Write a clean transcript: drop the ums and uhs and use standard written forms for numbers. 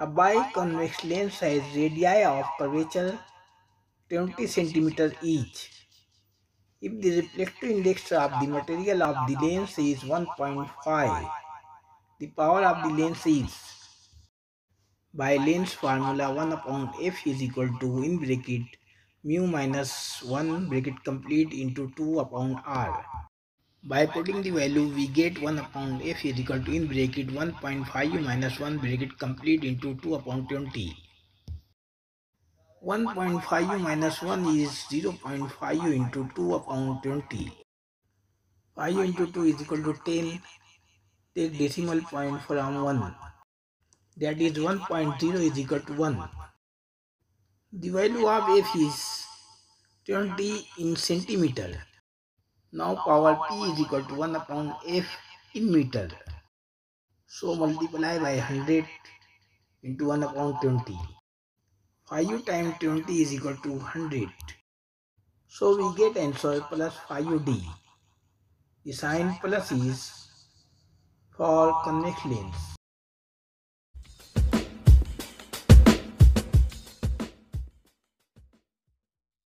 A biconvex lens has radii of curvature 20 cm each. If the reflective index of the material of the lens is 1.5, the power of the lens is, by lens formula, 1 upon f is equal to in bracket mu minus 1 bracket complete into 2 upon r. By putting the value, we get 1 upon f is equal to in bracket 1.5 minus 1 bracket complete into 2 upon 20. 1.5 minus 1 is 0.5 into 2 upon 20. 5 into 2 is equal to 10. Take decimal point from 1. That is 1.0 is equal to 1. The value of f is 20 in centimeter. Now power p is equal to 1 upon f in meter. So multiply by 100 into 1 upon 20. 5 times 20 is equal to 100. So we get answer plus 5d. The sign plus is for convex lens.